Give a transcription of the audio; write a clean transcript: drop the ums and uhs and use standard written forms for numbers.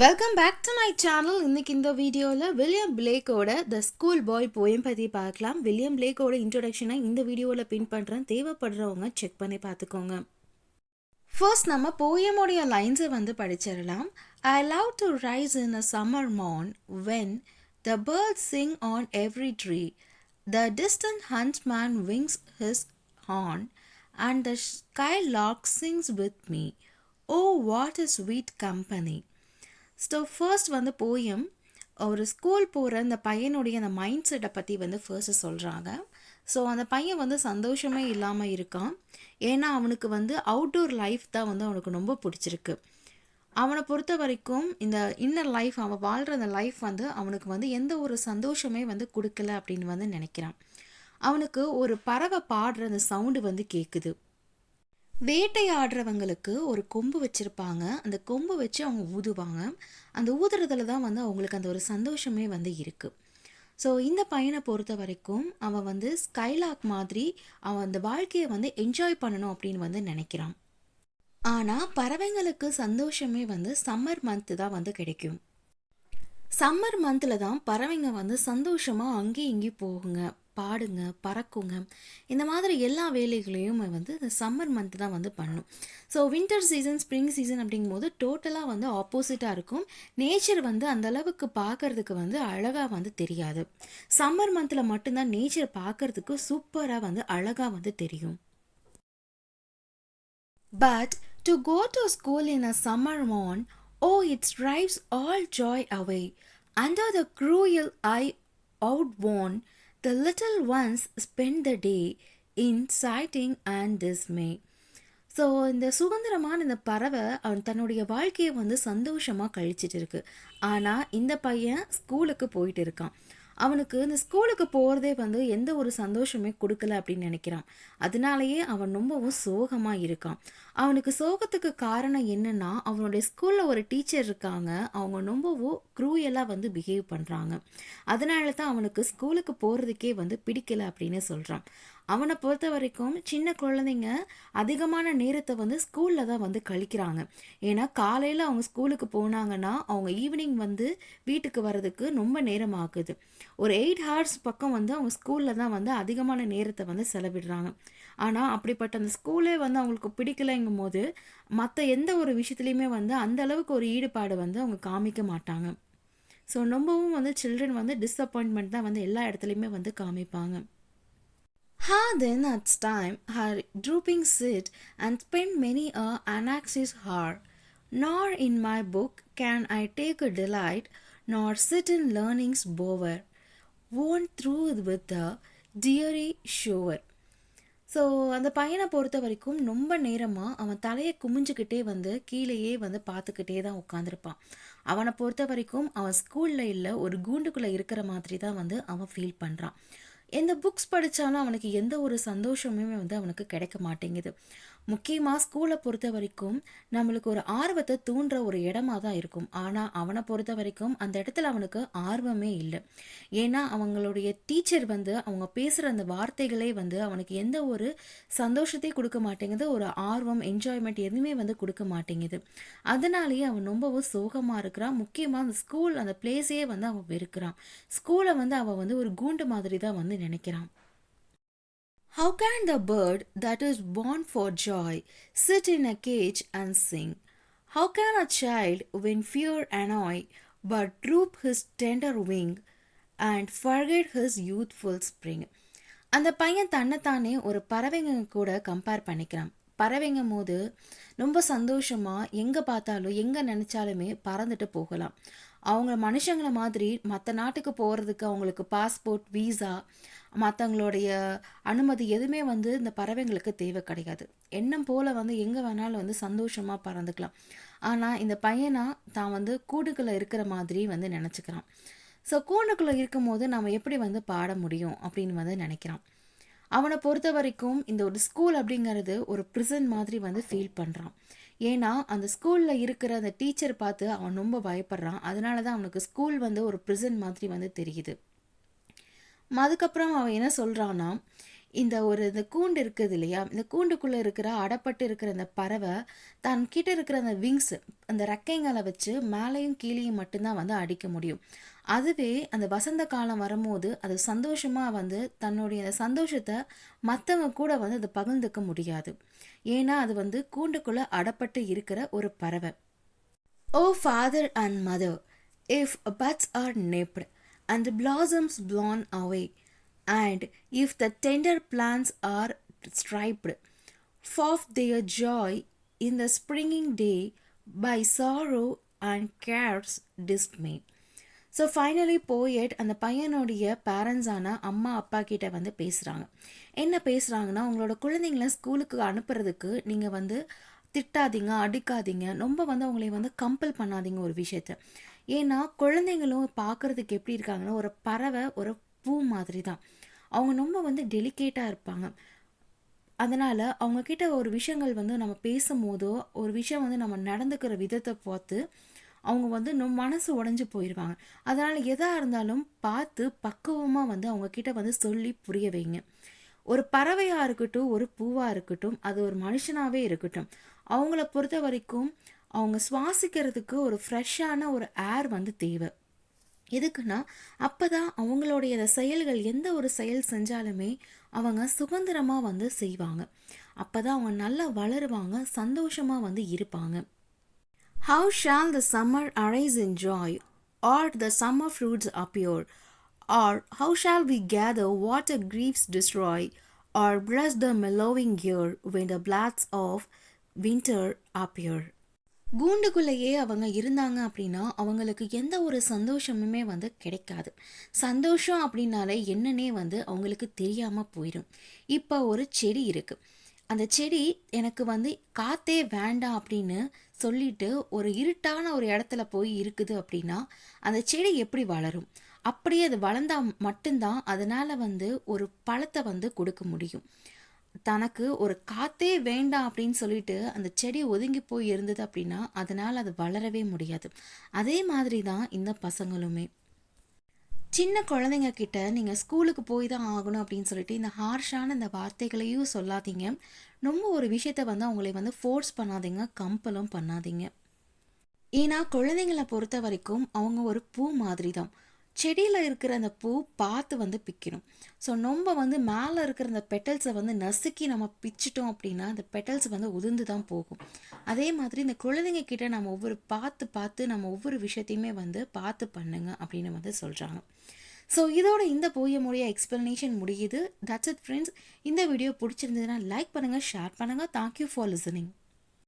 Welcome back to my channel. இன்னைக்கு இந்த வீடியோவில் வில்லியம் பிளேக்கோட த ஸ்கூல் பாய் போயம் பற்றி பார்க்கலாம். வில்லியம் பிளேக்கோட இன்ட்ரொடக்ஷனை இந்த வீடியோவில் பின் பண்ணுறேன். தேவைப்படுறவங்க செக் பண்ணி பார்த்துக்கோங்க. ஃபர்ஸ்ட் நம்ம போயமோடைய லைன்ஸை படிச்சிடலாம். I love to rise in a summer morn when the birds sing on every tree the distant huntsman winds his horn and the skylark sings with me oh what is sweet company. So first poem ஒரு school போகிற அந்த பையனுடைய அந்த mind செட்டை பற்றி first சொல்கிறாங்க. So அந்த பையன் சந்தோஷமே இல்லாமல் இருக்கான். ஏன்னா அவனுக்கு அவுட்டோர் லைஃப் தான் அவனுக்கு ரொம்ப பிடிச்சிருக்கு. அவனை பொறுத்த வரைக்கும் இந்த இன்னர் லைஃப், அவன் வாழ்கிற அந்த லைஃப் அவனுக்கு எந்த ஒரு சந்தோஷமே கொடுக்கல அப்படின்னு நினைக்கிறான். அவனுக்கு ஒரு பறவை பாடுற அந்த சவுண்டு கேட்குது. வேட்டையாடுறவங்களுக்கு ஒரு கொம்பு வச்சுருப்பாங்க. அந்த கொம்பு வச்சு அவங்க ஊதுவாங்க. அந்த ஊதுறதுல தான் அவங்களுக்கு அந்த ஒரு சந்தோஷமே இருக்குது. ஸோ இந்த பையனை பொறுத்த வரைக்கும் அவன் ஸ்கைலாக் மாதிரி அவன் அந்த வாழ்க்கையை என்ஜாய் பண்ணணும் அப்படின்னு நினைக்கிறான். ஆனால் பறவைங்களுக்கு சந்தோஷமே சம்மர் மந்த்து தான் கிடைக்கும். சம்மர் மந்தில் தான் பறவைங்க சந்தோஷமாக அங்கேயும் இங்கேயும் போகுங்க, பாடுங்க, பறக்குங்க. இந்த மாதிரி எல்லா வேலைகளையும் இந்த சம்மர் மந்த் தான் பண்ணும். So winter season, spring season அப்படிங்கும்போது டோட்டலாக ஆப்போசிட்டாக இருக்கும். நேச்சர் அந்த அளவுக்கு பார்க்கறதுக்கு அழகாக தெரியாது. சம்மர் மந்தில் மட்டும்தான் நேச்சர் பார்க்கறதுக்கு சூப்பராக அழகாக தெரியும். But to go to school in a summer morn, oh, it drives all joy away. Under the cruel eye outworn, the little ones spend the day in sighting and dismay. So இந்த சுதந்திரமான இந்த பறவை அவன் தன்னுடைய வாழ்க்கையை சந்தோஷமாக கழிச்சிட்டு இருக்கு. ஆனால் இந்த பையன் ஸ்கூலுக்கு போயிட்டு இருக்கான். அவனுக்கு இந்த ஸ்கூலுக்கு போகிறதே எந்த ஒரு சந்தோஷமே கொடுக்கல அப்படின்னு நினைக்கிறான். அதனாலேயே அவன் ரொம்பவும் சோகமாக இருக்கான். அவனுக்கு சோகத்துக்கு காரணம் என்னன்னா, அவனுடைய ஸ்கூலில் ஒரு டீச்சர் இருக்காங்க. அவங்க ரொம்பவும் க்ரூயலாக பிஹேவ் பண்ணுறாங்க. அதனால தான் அவனுக்கு ஸ்கூலுக்கு போகிறதுக்கே பிடிக்கல அப்படின்னு சொல்கிறான். அவனை பொறுத்த வரைக்கும் சின்ன குழந்தைங்க அதிகமான நேரத்தை ஸ்கூலில் தான் கழிக்கிறாங்க. ஏன்னா காலையில் அவங்க ஸ்கூலுக்கு போனாங்கன்னா அவங்க ஈவினிங் வீட்டுக்கு வர்றதுக்கு ரொம்ப நேரம் ஆகுது. ஒரு 8 ஹவர்ஸ் பக்கம் அவங்க ஸ்கூலில் தான் அதிகமான நேரத்தை செலவிடுறாங்க. ஆனால் அப்படிப்பட்ட அந்த ஸ்கூலே அவங்களுக்கு பிடிக்கலைங்கும் போது மற்ற எந்த ஒரு விஷயத்துலையுமே அந்த அளவுக்கு ஒரு ஈடுபாடு அவங்க காமிக்க மாட்டாங்க. ஸோ ரொம்பவும் சில்ட்ரன் டிஸப்பாயின்மெண்ட் தான் எல்லா இடத்துலையுமே காமிப்பாங்க. Her then at time her drooping sit and spend many a anaxis hour, nor in my book can I take a delight, nor sit in learning's bower, worn through with the deary shower. So அந்த பையனை பொறுத்த வரைக்கும் ரொம்ப நேரமாக அவன் தலையை குமிஞ்சுக்கிட்டே கீழேயே பார்த்துக்கிட்டே தான் உட்காந்துருப்பான். அவனை பொறுத்த வரைக்கும் அவன் ஸ்கூலில் இல்லை, ஒரு கூண்டுக்குள்ளே இருக்கிற மாதிரி தான் அவன் ஃபீல் பண்ணுறான். எந்த புக்ஸ் படித்தாலும் அவனுக்கு எந்த ஒரு சந்தோஷமுமே அவனுக்கு கிடைக்க மாட்டேங்குது. முக்கியமாக ஸ்கூலை பொறுத்த வரைக்கும் நம்மளுக்கு ஒரு ஆர்வத்தை தூண்டுற ஒரு இடமா தான் இருக்கும். ஆனால் அவனை பொறுத்த வரைக்கும் அந்த இடத்துல அவனுக்கு ஆர்வமே இல்லை. ஏன்னா அவங்களுடைய டீச்சர் அவங்க பேசுகிற அந்த வார்த்தைகளே அவனுக்கு எந்த ஒரு சந்தோஷத்தையும் கொடுக்க மாட்டேங்குது. ஒரு ஆர்வம், என்ஜாய்மெண்ட் எதுவுமே கொடுக்க மாட்டேங்குது. அதனாலேயே அவன் ரொம்பவும் சோகமாக இருக்கிறான். முக்கியமாக அந்த ஸ்கூல், அந்த பிளேஸையே அவன் வெறுக்கிறான். ஸ்கூலை அவன் ஒரு கூண்டு மாதிரி தான் நினைக்கிறான். How can the bird that is born for joy sit in a cage and sing? How can a child when fear annoy but droop his tender wing and forget his youthful spring? அந்த பையன் தன்னைத்தானே ஒரு பறவைங்க கூட compare பண்ணிக்கிறான். பறவைங்க போது ரொம்ப சந்தோஷமாக எங்கே பார்த்தாலும் எங்கே நினச்சாலுமே பறந்துட்டு போகலாம். அவங்க மனுஷங்களை மாதிரி மற்ற நாட்டுக்கு போகிறதுக்கு அவங்களுக்கு பாஸ்போர்ட், வீசா, மற்றவங்களுடைய அனுமதி எதுவுமே இந்த பறவைங்களுக்கு தேவை கிடையாது. எண்ணம் போல் எங்கே வேணாலும் சந்தோஷமாக பறந்துக்கலாம். ஆனால் இந்த பையனா தான் கூண்டுக்குள்ளே இருக்கிற மாதிரி நினச்சிக்கிறான். ஸோ கூண்டுக்குள்ளே இருக்கும் போது நம்ம எப்படி பாட முடியும் அப்படின்னு நினைக்கிறான். அவனை பொறுத்த வரைக்கும் இந்த ஒரு ஸ்கூல் அப்படிங்கிறது ஒரு ப்ரிசன் மாதிரி ஃபீல் பண்ணுறான். ஏன்னா அந்த ஸ்கூலில் இருக்கிற அந்த டீச்சர் பார்த்து அவன் ரொம்ப பயப்படுறான். அதனால தான் அவனுக்கு ஸ்கூல் ஒரு ப்ரிசன் மாதிரி தெரியுது. அதுக்கப்புறம் அவன் என்ன சொல்கிறான்னா, இந்த கூண்டு இருக்குது இல்லையா, இந்த கூண்டுக்குள்ளே இருக்கிற அடப்பட்டு இருக்கிற அந்த பறவை தன் கிட்ட இருக்கிற அந்த விங்ஸ், அந்த ரெக்கைங்களை வச்சு மேலேயும் கீழேயும் மட்டும்தான் வந்து அடிக்க முடியும். அதுவே அந்த வசந்த காலம் வரும்போது அது சந்தோஷமாக வந்து தன்னுடைய அந்த சந்தோஷத்தை மற்றவங்க கூட வந்து அது பகிர்ந்துக்க முடியாது. ஏன்னா அது வந்து கூண்டுக்குள்ளே அடப்பட்டு இருக்கிற ஒரு பறவை. O father and mother, if buds are nipped and the blossoms blown away, and if the tender plants are striped, forth their joy in the springing day by sorrow and care's dismay. So finally poet அந்த பையனுடைய பேரண்ட்ஸான அம்மா அப்பா கிட்ட வந்து பேசுகிறாங்க. என்ன பேசுகிறாங்கன்னா, உங்களோட குழந்தைங்கள ஸ்கூலுக்கு அனுப்புறதுக்கு நீங்கள் வந்து திட்டாதீங்க, அடிக்காதீங்க, ரொம்ப வந்து அவங்களை வந்து கம்பல் பண்ணாதீங்க ஒரு விஷயத்த. ஏன்னா குழந்தைங்களும் பார்க்குறதுக்கு எப்படி இருக்காங்கன்னா, ஒரு பறவை, ஒரு பூ மாதிரி தான். அவங்க ரொம்ப வந்து டெலிகேட்டாக இருப்பாங்க. அதனால் அவங்கக்கிட்ட ஒரு விஷயங்கள் வந்து நம்ம பேசும்போதோ, ஒரு விஷயம் வந்து நம்ம நடந்துக்கிற விதத்தை பார்த்து அவங்க வந்து மனசு உடஞ்சி போயிடுவாங்க. அதனால் எதாக இருந்தாலும் பார்த்து பக்குவமாக வந்து அவங்கக்கிட்ட வந்து சொல்லி புரிய வைங்க. ஒரு பறவையாக இருக்கட்டும், ஒரு பூவாக இருக்கட்டும், அது ஒரு மனுஷனாகவே இருக்கட்டும், அவங்கள பொறுத்த வரைக்கும் அவங்க சுவாசிக்கிறதுக்கு ஒரு ஃப்ரெஷ்ஷான ஒரு ஏர் வந்து தேவை. எதுக்குன்னா அப்போ தான் அவங்களுடைய செயல்கள், எந்த ஒரு செயல் செஞ்சாலுமே அவங்க சுதந்திரமாக வந்து செய்வாங்க. அப்போ தான் அவங்க நல்லா வளருவாங்க, சந்தோஷமாக வந்து இருப்பாங்க. How shall the summer arise in joy, or the summer fruits appear? Or how shall we gather what our griefs destroy, or bless the mellowing year when the blasts of winter appear? கூண்டுக்குள்ளேயே அவங்க இருந்தாங்க அப்படின்னா அவங்களுக்கு எந்த ஒரு சந்தோஷமுமே வந்து கிடைக்காது. சந்தோஷம் அப்படின்னாலே என்னன்னே வந்து அவங்களுக்கு தெரியாமல் போயிடும். இப்போ ஒரு செடி இருக்குது. அந்த செடி எனக்கு வந்து காற்றே வேண்டாம் அப்படின்னு சொல்லிட்டு ஒரு இருட்டான ஒரு இடத்துல போய் இருக்குது அப்படின்னா அந்த செடி எப்படி வளரும்? அப்படியே அது வளர்ந்தால் மட்டும்தான் அதனால் வந்து ஒரு பழத்தை வந்து கொடுக்க முடியும். தனக்கு ஒரு காற்றே வேண்டாம் அப்படின்னு சொல்லிட்டு அந்த செடி ஒதுங்கி போய் இருந்தது அப்படின்னா அதனால் அது வளரவே முடியாது. அதே மாதிரி தான் இந்த பசங்களுமே. சின்ன குழந்தைங்க கிட்ட நீங்கள் ஸ்கூலுக்கு போய் தான் ஆகணும் அப்படின்னு சொல்லிட்டு இந்த ஹார்ஷான இந்த வார்த்தைகளையும் சொல்லாதீங்க. ரொம்ப ஒரு விஷயத்த வந்து அவங்களை வந்து ஃபோர்ஸ் பண்ணாதீங்க, கம்பலும் பண்ணாதீங்க. ஏன்னா குழந்தைங்களை பொறுத்த வரைக்கும் அவங்க ஒரு பூ மாதிரி தான். செடியில் இருக்கிற அந்த பூ பார்த்து வந்து பிக்கணும். ஸோ நம்ம வந்து மேலே இருக்கிற அந்த பெட்டல்ஸை வந்து நசுக்கி நம்ம பிச்சிட்டோம் அப்படின்னா அந்த பெட்டல்ஸ் வந்து உதிர்ந்து தான் போகும். அதே மாதிரி இந்த குழந்தைங்க கிட்ட நம்ம பார்த்து நம்ம ஒவ்வொரு விஷயத்தையுமே வந்து பார்த்து பண்ணுங்க அப்படின்னு வந்து சொல்கிறாங்க. ஸோ இதோட இந்த போயமுடைய எக்ஸ்பிளனேஷன் முடியுது. That's it friends. இந்த வீடியோ பிடிச்சிருந்ததுன்னா லைக் பண்ணுங்கள், ஷேர் பண்ணுங்கள். Thank you for listening.